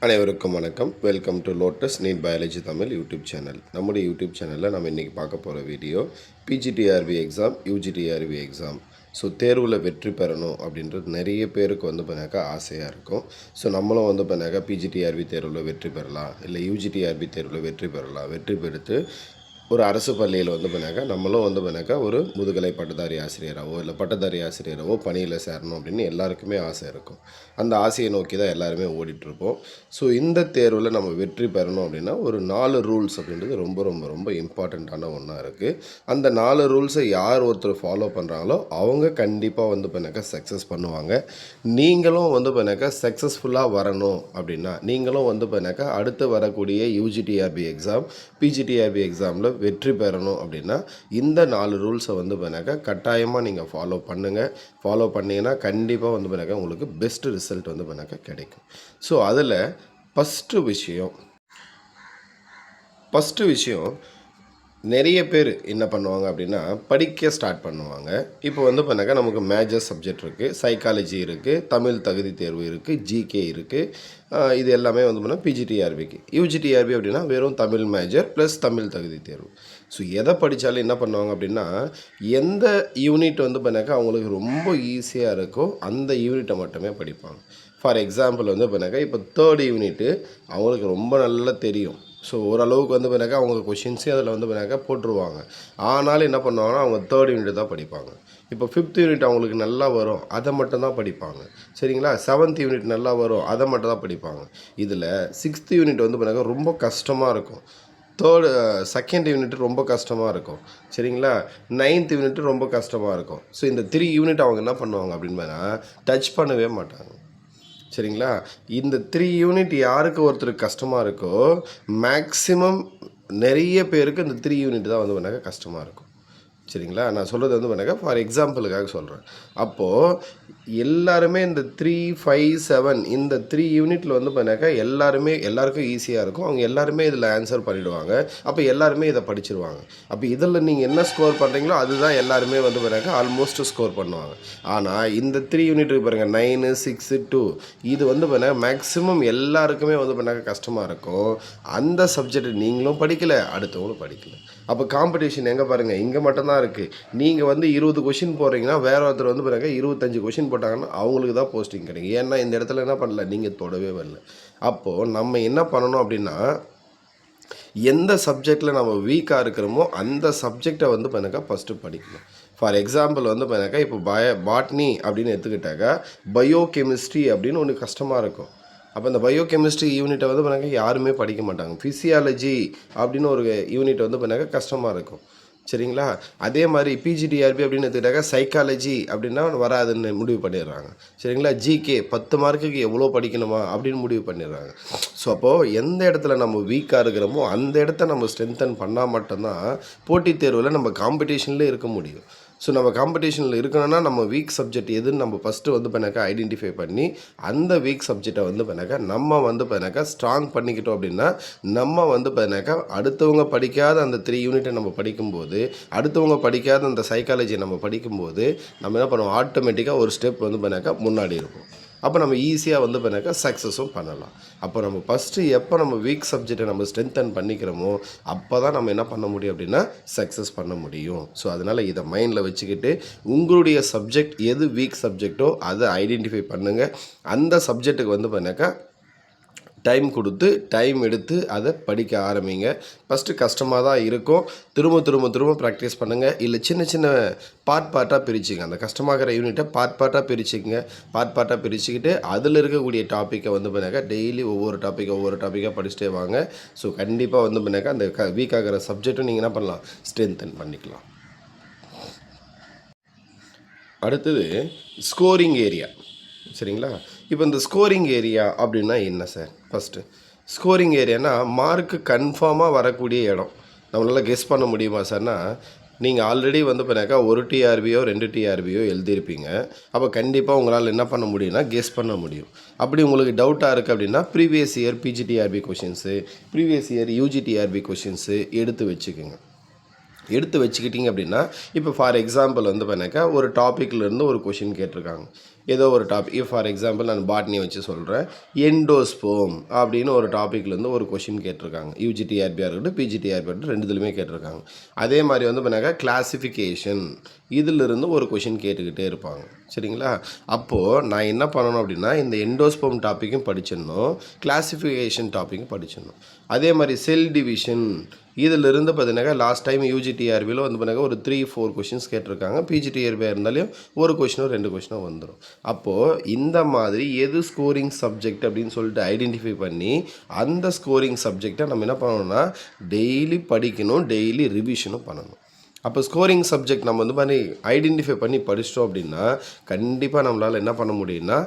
அனைவருக்கும் வணக்கம். Welcome to Lotus NEET biology Tamil YouTube channel. நம்முடைய யூடியூப் சேனலில் நம்ம இன்றைக்கி பார்க்க போகிற video PGTRB exam, UGTRB exam. So தேர்வில் வெற்றி பெறணும் அப்படின்றது நிறைய பேருக்கு பண்ணாக்கா ஆசையாக இருக்கும். ஸோ நம்மளும் பண்ணாக்கா பிஜிடிஆர்பி தேர்வில் வெற்றி பெறலாம், இல்லை யூஜிடிஆர்பி தேர்வில் வெற்றி பெறலாம். வெற்றி பெற்று ஒரு அரசு பள்ளியில் பண்ணாக்கா நம்மளும் பண்ணாக்கா ஒரு முதுகலை பட்டதாரி ஆசிரியராகவோ இல்லை பட்டதாரி ஆசிரியராகவோ பணியில் சேரணும் அப்படின்னு எல்லாருக்குமே ஆசை இருக்கும். அந்த ஆசையை நோக்கி தான் எல்லாருமே ஓடிட்டுருப்போம். ஸோ இந்த தேர்வில் நம்ம வெற்றி பெறணும் அப்படின்னா ஒரு 4 ரூல்ஸ் அப்படின்றது ரொம்ப ரொம்ப ரொம்ப இம்பார்ட்டண்ட்டான ஒன்றா இருக்குது. அந்த 4 ரூல்ஸை யார் ஒருத்தர் ஃபாலோ பண்ணுறாங்களோ அவங்க கண்டிப்பாக பண்ணாக்கா சக்ஸஸ் பண்ணுவாங்க. நீங்களும் பண்ணாக்கா சக்ஸஸ்ஃபுல்லாக வரணும் அப்படின்னா நீங்களும் பண்ணாக்கா அடுத்து வரக்கூடிய யூஜிடிஆர்பி எக்ஸாம், பிஜிடிஆர்பி எக்ஸாமில் வெற்றி பெறணும் அப்படின்னா இந்த 4 ரூல்ஸை பண்ணாக்கா கட்டாயமாக நீங்கள் ஃபாலோ பண்ணுங்கள். ஃபாலோ பண்ணிங்கன்னா கண்டிப்பாக பண்ணாக்கா உங்களுக்கு பெஸ்ட் ரிசல்ட் பண்ணாக்கா கிடைக்கும். ஸோ அதில் ஃபஸ்ட்டு விஷயம் நிறைய பேர் என்ன பண்ணுவாங்க அப்படின்னா படிக்க ஸ்டார்ட் பண்ணுவாங்க. இப்போ பண்ணாக்கா நமக்கு மேஜர் சப்ஜெக்ட் இருக்குது, சைக்காலஜி இருக்குது, தமிழ் தகுதி தேர்வு இருக்குது, ஜிகே இருக்குது. இது எல்லாமே பண்ணால் பிஜிடிஆர்பிக்கு. யூஜிடிஆர்பி அப்படின்னா வெறும் தமிழ் மேஜர் ப்ளஸ் தமிழ் தகுதி தேர்வு. ஸோ எதை படித்தாலும் என்ன பண்ணுவாங்க அப்படின்னா எந்த யூனிட் பண்ணாக்கா அவங்களுக்கு ரொம்ப ஈஸியாக இருக்கோ அந்த யூனிட்டை மட்டுமே படிப்பாங்க. ஃபார் எக்ஸாம்பிள் பண்ணாக்கா இப்போ 3rd யூனிட்டு அவங்களுக்கு ரொம்ப நல்லா தெரியும். ஸோ ஓரளவுக்கு பண்ணாக்கா அவங்க கொஷின்ஸே அதில் பண்ணாக்கா போட்டுருவாங்க. ஆனாலும் என்ன பண்ணுவாங்கன்னா அவங்க 3rd யூனிட் தான் படிப்பாங்க. இப்போ 5th யூனிட் அவங்களுக்கு நல்லா வரும், அதை மட்டும் தான் படிப்பாங்க. சரிங்களா? 7th யூனிட் நல்லா வரும், அதை மட்டும் தான் படிப்பாங்க. இதில் 6th யூனிட் பண்ணாக்கா ரொம்ப கஷ்டமாக இருக்கும். 2nd யூனிட் ரொம்ப கஷ்டமாக இருக்கும். சரிங்களா? 9th யூனிட் ரொம்ப கஷ்டமாக இருக்கும். ஸோ இந்த 3 யூனிட் அவங்க என்ன பண்ணுவாங்க அப்படின்னா டச் பண்ணவே மாட்டாங்க. சரிங்களா? இந்த 3 யூனிட் யாருக்கு ஒருத்தருக்கு கஷ்டமாக இருக்கோ மேக்ஸிமம் நிறைய பேருக்கு இந்த 3 யூனிட் தான் பண்ணாக்கா கஷ்டமாக இருக்கும். சரிங்களா? நான் சொல்கிறது பண்ணாக்கா ஃபார் எக்ஸாம்பிளுக்காக சொல்கிறேன். அப்போது எல்லாருமே இந்த 3, 5, 7 இந்த 3 யூனிட்டில் பண்ணாக்கா எல்லாருக்கும் ஈஸியாக இருக்கும். அவங்க எல்லாருமே இதில் ஆன்சர் பண்ணிவிடுவாங்க. அப்போ எல்லாருமே இதை படிச்சிருவாங்க. அப்போ இதில் நீங்கள் என்ன ஸ்கோர் பண்ணுறீங்களோ அதுதான் எல்லாருமே பண்ணாக்கா ஆல்மோஸ்ட் ஸ்கோர் பண்ணுவாங்க. ஆனால் இந்த 3 யூனிட் பாருங்கள், 9, 6, 2 இது பண்ணாக்கா மேக்ஸிமம் எல்லாருக்குமே பண்ணாக்கா கஷ்டமாக இருக்கும். அந்த சப்ஜெக்ட் நீங்களும் படிக்கலை, அடுத்தவங்களும் படிக்கலை. அப்போ காம்படிஷன் எங்கே பாருங்கள், இங்கே மட்டும்தான் இருக்குது. நீங்கள் 20 கொஷின் போடுறீங்கன்னா வேற ஒருத்தர் பாருங்கள் 25 கொஷின் போட்டாங்கன்னா அவங்களுக்கு தான் போஸ்டிங் கிடைக்கும். ஏன்னா இந்த இடத்துல என்ன பண்ணல, நீங்கள் தொடவே வரல. அப்போது நம்ம என்ன பண்ணணும் அப்படின்னா எந்த சப்ஜெக்டில் நம்ம வீக்காக இருக்கிறோமோ அந்த சப்ஜெக்டை பண்ணாக்கா ஃபஸ்ட்டு படிக்கணும். ஃபார் எக்ஸாம்பிள் பண்ணாக்கா இப்போ பாட்னி அப்படின்னு எடுத்துக்கிட்டாக்கா பயோ கெமிஸ்ட்ரி அப்படின்னு ஒன்று கஷ்டமாக இருக்கும். அப்போ இந்த பயோ கெமிஸ்ட்ரி யூனிட்டை பண்ணாக்கா யாருமே படிக்க மாட்டாங்க. ஃபிசியாலஜி அப்படின்னு ஒரு யூனிட் பண்ணாக்கா கஷ்டமாக இருக்கும். சரிங்களா? அதே மாதிரி பிஜிடிஆர்பி அப்படின்னு எடுத்துக்கிட்டாக்கா சைக்காலஜி அப்படின்னா வராதுன்னு முடிவு பண்ணிடுறாங்க. சரிங்களா? ஜிகே 10 மார்க்குக்கு எவ்வளோ படிக்கணுமா அப்படின்னு முடிவு பண்ணிடுறாங்க. ஸோ அப்போது எந்த இடத்துல நம்ம வீக்காக இருக்கிறோமோ அந்த இடத்த நம்ம ஸ்ட்ரென்தன் பண்ணால் மட்டும்தான் போட்டித் தேர்வில் நம்ம காம்படிஷன்லேயே இருக்க முடியும். ஸோ நம்ம காம்படிஷனில் இருக்கணும்னா நம்ம வீக் சப்ஜெக்ட் எதுன்னு நம்ம ஃபஸ்ட்டு பண்ணாக்கா ஐடென்டிஃபை பண்ணி அந்த வீக் சப்ஜெக்டை பண்ணாக்கா நம்ம பண்ணாக்கா ஸ்ட்ராங் பண்ணிக்கிட்டோம் அப்படின்னா நம்ம பண்ணாக்கா அடுத்தவங்க படிக்காத அந்த 3 யூனிட்டை நம்ம படிக்கும்போது, அடுத்தவங்க படிக்காத அந்த சைக்காலஜியை நம்ம படிக்கும்போது நம்ம என்ன பண்ணுவோம், ஆட்டோமேட்டிக்காக ஒரு ஸ்டெப் பண்ணாக்கா முன்னாடி இருக்கும். அப்போ நம்ம ஈஸியாக பண்ணாக்கா சக்ஸஸும் பண்ணலாம். அப்போ நம்ம ஃபஸ்ட்டு எப்போ நம்ம வீக் சப்ஜெக்டை நம்ம ஸ்ட்ரென்தன் பண்ணிக்கிறோமோ அப்போ தான் நம்ம என்ன பண்ண முடியும் அப்படின்னா சக்ஸஸ் பண்ண முடியும். ஸோ அதனால் இதை மைண்டில் வச்சுக்கிட்டு உங்களுடைய சப்ஜெக்ட் எது வீக் சப்ஜெக்டோ அதை ஐடென்டிஃபை பண்ணுங்கள். அந்த சப்ஜெக்ட்டுக்கு பண்ணாக்கா டைம் கொடுத்து டைம் எடுத்து அதை படிக்க ஆரம்பிங்க. ஃபஸ்ட்டு கஷ்டமாக தான் இருக்கும். திரும்ப ப்ராக்டிஸ் பண்ணுங்கள். இல்லை சின்ன சின்ன பார்ட்டாக பிரிச்சுங்க. அந்த கஷ்டமாகிற யூனிட்டை பார்ட்டாக பிரிச்சுக்கிட்டு அதில் இருக்கக்கூடிய டாப்பிக்கை பண்ணாக்கா டெய்லி ஒவ்வொரு டாப்பிக்காக படிச்சுட்டே வாங்க. ஸோ கண்டிப்பாக பண்ணாக்கா அந்த வீக் ஆகிற சப்ஜெக்டும் நீங்கள் என்ன பண்ணலாம், ஸ்ட்ரென்தன் பண்ணிக்கலாம். அடுத்தது ஸ்கோரிங் ஏரியா. சரிங்களா? இப்போ இந்த ஸ்கோரிங் ஏரியா அப்படின்னா என்ன சார்? ஃபஸ்ட்டு ஸ்கோரிங் ஏரியானா மார்க்கு கன்ஃபார்மாக வரக்கூடிய இடம். நம்மளால் கெஸ் பண்ண முடியுமா சார்னா, நீங்கள் ஆல்ரெடி பண்ணாக்கா 1 டிஆர்பியோ 2 டிஆர்பியோ எழுதியிருப்பீங்க. அப்போ கண்டிப்பாக உங்களால் என்ன பண்ண முடியும்னா கெஸ் பண்ண முடியும். அப்படி உங்களுக்கு டவுட்டாக இருக்குது அப்படின்னா previous year PGTRB questions, previous year UGTRB questions எடுத்து வச்சுக்கிட்டிங்க அப்படின்னா இப்போ ஃபார் எக்ஸாம்பிள் பண்ணாக்கா ஒரு டாப்பிக்லேருந்து ஒரு கொஷின் கேட்டிருக்காங்க. ஏதோ ஒரு டாபிக் ஃபார் எக்ஸாம்பிள் நான் பாட்னி வச்சு சொல்கிறேன். எண்டோஸ்போம் அப்படின்னு ஒரு டாப்பிக்லேருந்து ஒரு கொஷின் கேட்டிருக்காங்க. யூஜிடிஆர்பியாக இருக்கட்டும், பிஜிடிஆர்பியாக இருக்கட்டும், ரெண்டுத்துலையுமே கேட்டிருக்காங்க. அதே மாதிரி வந்து பண்ணாக்கா கிளாசிஃபிகேஷன் இதிலிருந்து ஒரு கொஷின் கேட்டுக்கிட்டே இருப்பாங்க. சரிங்களா? அப்போது நான் என்ன பண்ணணும் அப்படின்னா, இந்த எண்டோஸ்போம் டாப்பிக்கும் படிச்சிடணும், கிளாசிஃபிகேஷன் டாப்பிக்கும் படிச்சிடணும். அதே மாதிரி செல் டிவிஷன் இதிலிருந்து பார்த்தீங்கன்னாக்கா லாஸ்ட் டைம் யூஜிடிஆர்பியில் வந்து பண்ணாக்கா ஒரு 3-4 கொஷின்ஸ் கேட்டிருக்காங்க. பிஜிடிஆர்பியாக இருந்தாலும் ஒரு கொஷினோ 2 கொஷினோ வந்துடும். அப்போது இந்த மாதிரி எது ஸ்கோரிங் சப்ஜெக்ட் அப்படின்னு சொல்லிட்டு ஐடென்டிஃபை பண்ணி அந்த ஸ்கோரிங் சப்ஜெக்டை நம்ம என்ன பண்ணணும்னா டெய்லி படிக்கணும், டெய்லி ரிவிஷனும் பண்ணணும். அப்போ ஸ்கோரிங் சப்ஜெக்ட் நம்ம வந்து பண்ணி ஐடென்டிஃபை பண்ணி படிச்சிட்டோம் அப்படின்னா கண்டிப்பாக நம்மளால் என்ன பண்ண முடியும்னா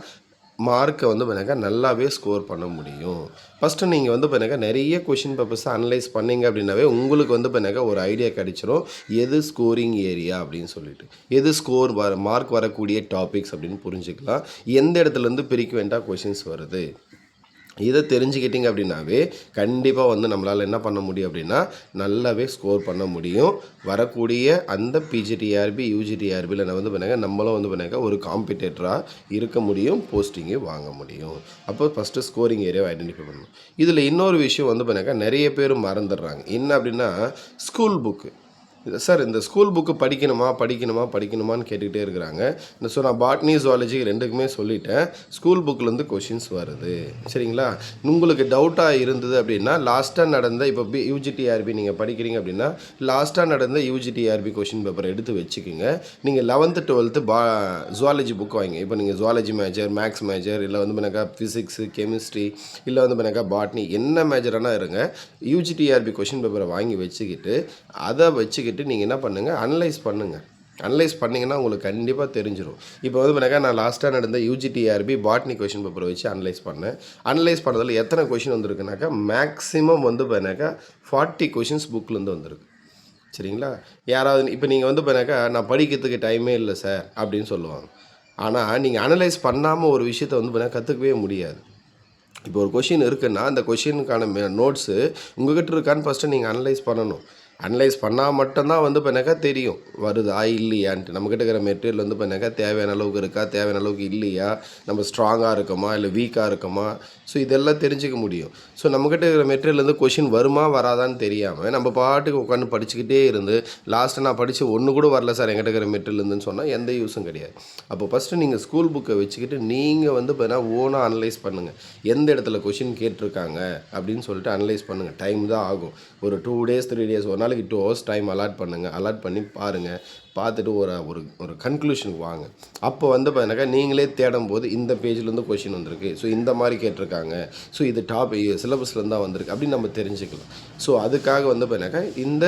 மார்க்கை வந்து பண்ணாக்கா நல்லாவே ஸ்கோர் பண்ண முடியும். ஃபஸ்ட்டு நீங்கள் வந்து பண்ணாக்கா நிறைய கொஷின் பேப்பர்ஸை அனலைஸ் பண்ணிங்க அப்படின்னாவே உங்களுக்கு வந்து பண்ணாக்கா ஒரு ஐடியா கிடைச்சிரும் எது ஸ்கோரிங் ஏரியா அப்படின்னு சொல்லிட்டு, எது ஸ்கோர் மார்க் வரக்கூடிய டாபிக்ஸ் அப்படின்னு புரிஞ்சுக்கலாம். எந்த இடத்துலேருந்து பிரிக்க வேண்டாம் கொஷின்ஸ் வருது இதை தெரிஞ்சுக்கிட்டிங்க அப்படின்னாவே கண்டிப்பாக வந்து நம்மளால் என்ன பண்ண முடியும் அப்படின்னா நல்லாவே ஸ்கோர் பண்ண முடியும். வரக்கூடிய அந்த பிஜிடிஆர்பி யூஜிடிஆர்பியில் வந்து பண்ணாங்க நம்மளும் வந்து பண்ணாங்க ஒரு காம்படிட்டராக இருக்க முடியும், போஸ்டிங்கு வாங்க முடியும். அப்போ ஃபஸ்ட்டு ஸ்கோரிங் ஏரியாவை ஐடென்டிஃபை பண்ணணும். இதில் இன்னொரு விஷயம் வந்து பண்ணாக்கா நிறைய பேர் மறந்துடுறாங்க. என்ன அப்படின்னா ஸ்கூல் புக்கு. சார் இந்த ஸ்கூல் புக்கு படிக்கணுமான்னு கேட்டுக்கிட்டே இருக்கிறாங்க. ஸோ நான் பாட்னி ஜுவாலஜி ரெண்டுக்குமே சொல்லிட்டேன். ஸ்கூல் புக்கிலேருந்து கொஷின்ஸ் வருது. சரிங்களா? உங்களுக்கு டவுட்டாக இருந்தது அப்படின்னா லாஸ்ட்டாக நடந்த இப்போ யூஜிடிஆர்பி நீங்கள் படிக்கிறீங்க அப்படின்னா லாஸ்ட்டாக நடந்த யூஜிடிஆர்பி கொஷின் பேப்பர் எடுத்து வச்சுக்கோங்க. நீங்கள் 11th 12th ஜுவாலஜி புக் வாங்க. இப்போ நீங்கள் ஜுவாலஜி மேஜர், மேக்ஸ் மேஜர், இல்லை வந்து பண்ணாக்கா ஃபிசிக்ஸு, கெமிஸ்ட்ரி, இல்லை வந்து பண்ணாக்கா பாட்னி, என்ன மேஜரானா இருங்க, யூஜிடிஆர்பி கொஷின் பேப்பரை வாங்கி வச்சுக்கிட்டு அதை வச்சுக்கிட்டு நீங்கள் என்ன பண்ணுங்கள், அனலைஸ் பண்ணிங்கன்னா உங்களுக்கு கண்டிப்பாக தெரிஞ்சிடும். இப்போ வந்து பண்ணாக்கா நான் லாஸ்ட்டாக நடந்த யூஜிடிஆர்பி பாட்னி கொஷின் பேப்பரை வச்சு அனலைஸ் பண்ணதில் எத்தனை கொஷின் வந்திருக்குனாக்கா மேக்ஸிமம் வந்து பண்ணாக்கா 40 கொஷின்ஸ் புக்கிலேருந்து வந்திருக்கு. சரிங்களா? யாராவது இப்போ நீங்கள் வந்து பண்ணாக்கா நான் படிக்கிறதுக்கு டைமே இல்லை சார் அப்படின்னு சொல்லுவாங்க. ஆனால் நீங்கள் அனலைஸ் பண்ணாமல் ஒரு விஷயத்தை வந்து பண்ணால் கற்றுக்கவே முடியாது. இப்போ ஒரு கொஷின் இருக்குன்னா அந்த கொஷினுக்கான நோட்ஸு உங்கள்கிட்ட இருக்கான்னு ஃபஸ்ட்டு நீங்கள் அனலைஸ் பண்ணணும். அனலைஸ் பண்ணால் மட்டும்தான் வந்து பண்ணாக்கா தெரியும் வருதா இல்லையான்ட்டு. நம்மக்கிட்ட இருக்கிற மெட்டீரியல் வந்து பண்ணாக்கா தேவையான அளவுக்கு இருக்கா, தேவையான அளவுக்கு இல்லையா, நம்ம ஸ்ட்ராங்காக இருக்கோமா இல்லை வீக்காக இருக்கோமா, ஸோ இதெல்லாம் தெரிஞ்சிக்க முடியும். ஸோ நம்மக்கிட்ட இருக்கிற மெட்டீரியல் வந்து கொஷின் வருமா வராதான்னு தெரியாமல் நம்ம பாட்டுக்கு உட்காந்து படிச்சுக்கிட்டே இருந்து லாஸ்ட்டு நான் படித்து ஒன்று கூட வரல சார் என்கிட்ட இருக்கிற மெட்டீரியல்னு சொன்னால் எந்த யூஸும் கிடையாது. அப்போ ஃபஸ்ட்டு நீங்கள் ஸ்கூல் புக்கை வச்சுக்கிட்டு நீங்கள் வந்து பார்த்தீங்கன்னா ஓனாக அனலைஸ் பண்ணுங்கள். எந்த இடத்துல கொஷின் கேட்டிருக்காங்க அப்படின்னு சொல்லிட்டு அனலைஸ் பண்ணுங்கள். டைம் தான் ஆகும். ஒரு 2 days 3 days ஒரு நாளைக்கு 2 hours டைம் அலாட் பண்ணுங்கள். அலாட் பண்ணி பாருங்கள். பார்த்துட்டு ஒரு கன்க்ளூஷனுக்கு வாங்க. அப்போ வந்து பார்த்தீங்கன்னாக்கா நீங்களே தேடும் போது இந்த பேஜ்லேருந்து கொஷின் வந்திருக்கு, ஸோ இந்த மாதிரி கேட்டிருக்காங்க, ஸோ இது டாப் சிலபஸ்லேருந்து தான் வந்திருக்கு அப்படின்னு நம்ம தெரிஞ்சுக்கலாம். ஸோ அதுக்காக வந்து பார்த்தீங்கன்னாக்கா இந்த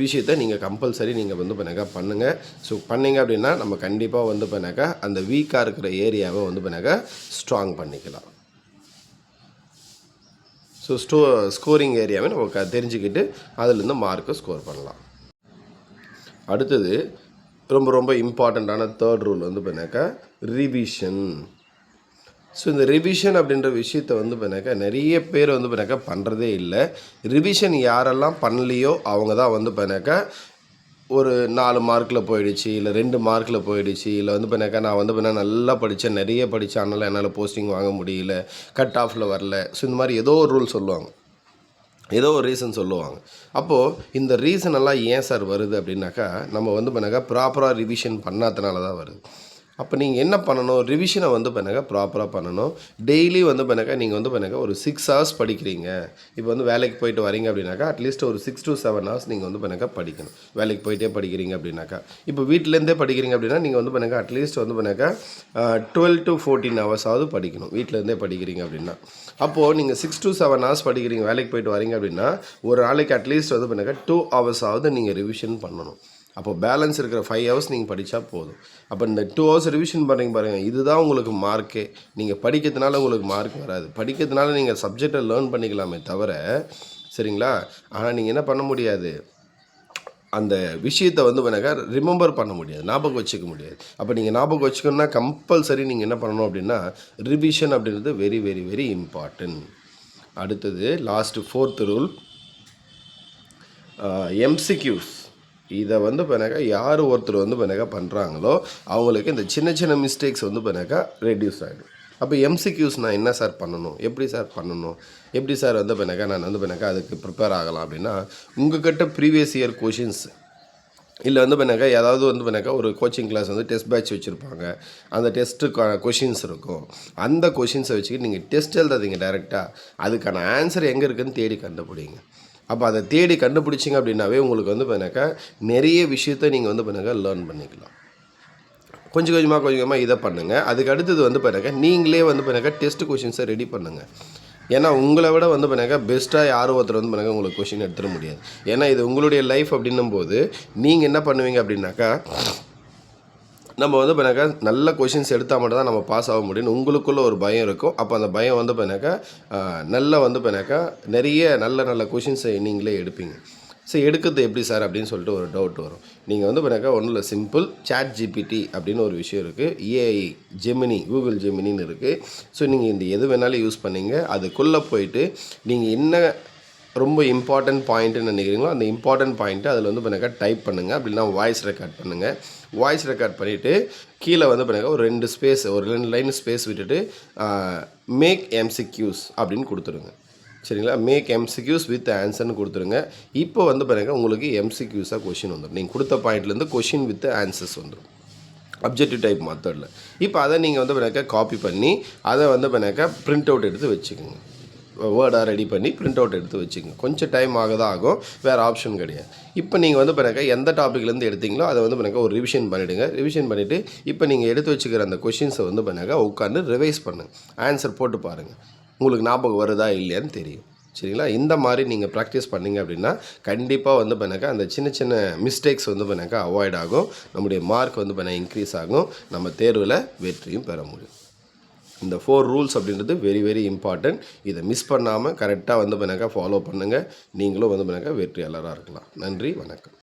விஷயத்தை நீங்கள் கம்பல்சரி நீங்கள் வந்து பண்ணாக்கா பண்ணுங்கள். ஸோ பண்ணிங்க அப்படின்னா நம்ம கண்டிப்பாக வந்து பண்ணாக்கா அந்த வீக்காக இருக்கிற ஏரியாவை வந்து பண்ணாக்கா ஸ்ட்ராங் பண்ணிக்கலாம். ஸோ ஸ்கோரிங் ஏரியாவை நம்ம தெரிஞ்சுக்கிட்டு அதிலேருந்து மார்க்கை ஸ்கோர் பண்ணலாம். அடுத்தது ரொம்ப இம்பார்ட்டண்ட்டான 3rd ரூல் வந்து பண்ணாக்கா ரிவிஷன். ஸோ இந்த ரிவிஷன் அப்படின்ற விஷயத்தை வந்து பண்ணாக்கா நிறைய பேர் வந்து பண்ணாக்கா பண்ணுறதே இல்லை. ரிவிஷன் யாரெல்லாம் பண்ணலையோ அவங்க தான் வந்து பண்ணாக்கா ஒரு 4 மார்க்கில் போயிடுச்சு, இல்லை 2 மார்க்கில் போயிடுச்சு, இல்லை வந்து பண்ணாக்கா நான் வந்து பண்ணால் நல்லா படித்தேன், நிறைய படித்தேன், அதனால் என்னால் போஸ்டிங் வாங்க முடியல, கட் ஆஃபில் வரல. ஸோ இந்த மாதிரி ஏதோ ஒரு ரூல் சொல்லுவாங்க, ஏதோ ஒரு ரீசன் சொல்லுவாங்க. அப்போது இந்த ரீசன் எல்லாம் ஏன் சார் வருது அப்படின்னாக்கா நம்ம வந்து பண்ணாக்கா ப்ராப்பராக ரிவிஷன் பண்ணாதனால தான் வருது. அப்போ நீங்கள் என்ன பண்ணணும், ரிவிஷனை வந்து பண்ணாக்கா ப்ராப்பராக பண்ணணும். டெய்லி வந்து பண்ணாக்கா நீங்கள் வந்து பண்ணாக்கா ஒரு 6 hours படிக்கிறீங்க. இப்போ வந்து வேலைக்கு போயிட்டு வரீங்க அப்படின்னாக்கா அட்லீஸ்ட் ஒரு 6 to 7 hours நீங்கள் வந்து பண்ணாக்கா படிக்கணும். வேலைக்கு போயிட்டே படிக்கிறீங்க அப்படின்னாக்கா, இப்போ வீட்டிலேருந்தே படிக்கிறீங்க அப்படின்னா நீங்கள் வந்து பண்ணாக்கா அட்லீஸ்ட் வந்து பண்ணாக்கா 12 to 14 hours ஆகுது படிக்கணும் வீட்டிலேருந்தே படிக்கிறீங்க அப்படின்னா. அப்போது நீங்கள் 6 to 7 hours படிக்கிறீங்க, வேலைக்கு போயிட்டு வரீங்க அப்படின்னா ஒரு நாளைக்கு அட்லீஸ்ட் வந்து பண்ணாக்கா 2 hours ஆகுது நீங்கள் ரிவிஷன் பண்ணணும். அப்போ பேலன்ஸ் இருக்கிற 5 hours நீங்கள் படித்தா போதும். அப்போ இந்த 2 hours ரிவிஷன் பண்ணுறீங்க பாருங்கள், இதுதான் உங்களுக்கு மார்க்கே. நீங்கள் படிக்கிறதுனால உங்களுக்கு மார்க் வராது. படிக்கிறதுனால நீங்கள் சப்ஜெக்டை லேர்ன் பண்ணிக்கலாமே தவிர, சரிங்களா? ஆனால் நீங்கள் என்ன பண்ண முடியாது, அந்த விஷயத்தை வந்து பண்ணாக்கா ரிமெம்பர் பண்ண முடியாது, ஞாபகம் வச்சுக்க முடியாது. அப்போ நீங்கள் ஞாபகம் வச்சுக்கணுன்னா கம்பல்சரி நீங்கள் என்ன பண்ணணும் அப்படின்னா ரிவிஷன் அப்படின்றது வெரி வெரி வெரி இம்பார்ட்டன்ட். அடுத்தது லாஸ்ட்டு 4th ரூல், எம்சிக்யூஸ். இதை வந்து பண்ணாக்கா யார் ஒருத்தர் வந்து பண்ணாக்கா பண்ணுறாங்களோ அவங்களுக்கு இந்த சின்ன சின்ன மிஸ்டேக்ஸ் வந்து பண்ணாக்கா ரெடியூஸ் ஆகிடும். அப்போ எம்சிக்யூஸ் நான் என்ன சார் பண்ணணும், எப்படி சார் பண்ணணும், எப்படி சார் வந்து பண்ணாக்கா நான் வந்து பண்ணாக்கா அதுக்கு ப்ரிப்பேர் ஆகலாம் அப்படின்னா, உங்கள்கிட்ட ப்ரீவியஸ் இயர் கொஷின்ஸ் இல்லை வந்து பண்ணாக்கா ஏதாவது வந்து பண்ணாக்கா ஒரு கோச்சிங் கிளாஸ் வந்து டெஸ்ட் பேட்ச் வச்சுருப்பாங்க. அந்த டெஸ்ட்டு கொஷின்ஸ் இருக்கும். அந்த கொஷின்ஸை வச்சுக்கிட்டு நீங்கள் டெஸ்ட் எழுதாதீங்க டேரெக்டாக. அதுக்கான ஆன்சர் எங்கே இருக்குதுன்னு தேடி கண்டுபிடிங்க. அப்போ அதை தேடி கண்டுபிடிச்சிங்க அப்படின்னாவே உங்களுக்கு வந்து பண்ணாக்கா நிறைய விஷயத்த நீங்கள் வந்து பண்ணாக்கா லேர்ன் பண்ணிக்கலாம். கொஞ்சம் கொஞ்சமாக இதை பண்ணுங்கள். அதுக்கு அடுத்தது வந்து பண்ணாக்கா நீங்களே வந்து பண்ணாக்கா டெஸ்ட் கொஷின்ஸை ரெடி பண்ணுங்கள். ஏன்னா உங்களை விட வந்து பண்ணாக்கா பெஸ்ட்டாக யாரும் ஒருத்தர் வந்து பண்ணாக்கா உங்களுக்கு கொஷின் எடுத்துட முடியாது. ஏன்னா இது உங்களுடைய லைஃப் அப்படின்னும் போது நீங்கள் என்ன பண்ணுவீங்க அப்படின்னாக்கா, நம்ம வந்து பண்ணாக்கா நல்ல கொஷின்ஸ் எடுத்தால் மட்டும் தான் நம்ம பாஸ் ஆக முடியும்னு உங்களுக்குள்ள ஒரு பயம் இருக்கும். அப்போ அந்த பயம் வந்து பண்ணாக்கா நல்லா வந்து பண்ணாக்கா நிறைய நல்ல கொஷின்ஸை நீங்களே எடுப்பீங்க. ஸோ எடுக்கிறது எப்படி சார் அப்படின்னு சொல்லிட்டு ஒரு டவுட் வரும். நீங்கள் வந்து பண்ணாக்கா ஒன்றும் இல்லை, சிம்பிள் சாட் ஜிபிடி அப்படின்னு ஒரு விஷயம் இருக்குது. ஏஐ ஜெமினி, கூகுள் ஜெமினின்னு இருக்குது. ஸோ நீங்கள் இந்த எது வேணாலும் யூஸ் பண்ணிங்க. அதுக்குள்ளே போயிட்டு நீங்கள் என்ன ரொம்ப இம்பார்ட்டன்ட் பாயிண்ட்டுன்னு நினைக்கிறீங்களோ அந்த இம்பார்ட்டன்ட் பாயிண்ட்டு அதில் வந்து பண்ணாக்கா டைப் பண்ணுங்கள். அப்படின்னா வாய்ஸ் ரெக்கார்ட் பண்ணுங்கள். வாய்ஸ் ரெக்கார்ட் பண்ணிவிட்டு கீழே வந்து பண்ணாக்கா ஒரு 2 லைன் ஸ்பேஸ் விட்டுட்டு மேக் எம்சிக்யூஸ் அப்படின்னு கொடுத்துருங்க. சரிங்களா? மேக் எம்சிக்யூஸ் வித் ஆன்சர்னு கொடுத்துருங்க. இப்போ வந்து பாருங்க உங்களுக்கு எம்சிக்யூஸாக கொஷின் வந்துடும். நீங்கள் கொடுத்த பாயிண்ட்லேருந்து கொஷின் வித் ஆன்சர்ஸ் வந்துடும் அப்ஜெக்டிவ் டைப் மெத்தடில். இப்போ அதை நீங்கள் வந்து பண்ணாக்கா காப்பி பண்ணி அதை வந்து பண்ணாக்கா பிரிண்ட் அவுட் எடுத்து வச்சுக்கோங்க. வேர்டாக ரெடி பண்ணி பிரிண்ட் அவுட் எடுத்து வச்சுக்கோங்க. கொஞ்சம் டைம் ஆகும், வேறு ஆப்ஷன் கிடையாது. இப்போ நீங்கள் வந்து பண்ணாக்கா எந்த டாப்பிக்லேருந்து எடுத்தீங்களோ அதை வந்து பண்ணாக்கா ஒரு ரிவிஷன் பண்ணிவிடுங்க. ரிவிஷன் பண்ணிவிட்டு இப்போ நீங்கள் எடுத்து வச்சுக்கிற அந்த கொஷின்ஸை வந்து பண்ணாக்கா உட்காந்து ரிவைஸ் பண்ணுங்கள். ஆன்சர் போட்டு பாருங்கள். உங்களுக்கு ஞாபகம் வருதா இல்லையான்னு தெரியும். சரிங்களா? இந்த மாதிரி நீங்கள் ப்ராக்டிஸ் பண்ணிங்க அப்படின்னா கண்டிப்பாக வந்து பண்ணாக்கா அந்த சின்ன மிஸ்டேக்ஸ் வந்து பண்ணாக்கா அவாய்ட் ஆகும். நம்முடைய மார்க் வந்து பண்ண இன்க்ரீஸ் ஆகும். நம்ம தேர்வில் வெற்றியும் பெற முடியும். இந்த 4 ரூல்ஸ் அப்படின்றது வெரி வெரி இம்பார்ட்டன்ட். இதை மிஸ் பண்ணாமல் கரெக்டாக வந்து பண்ணாக்கா ஃபாலோ பண்ணுங்கள். நீங்களும் வந்து பண்ணாக்கா வெற்றியாளராக இருக்கலாம். நன்றி, வணக்கம்.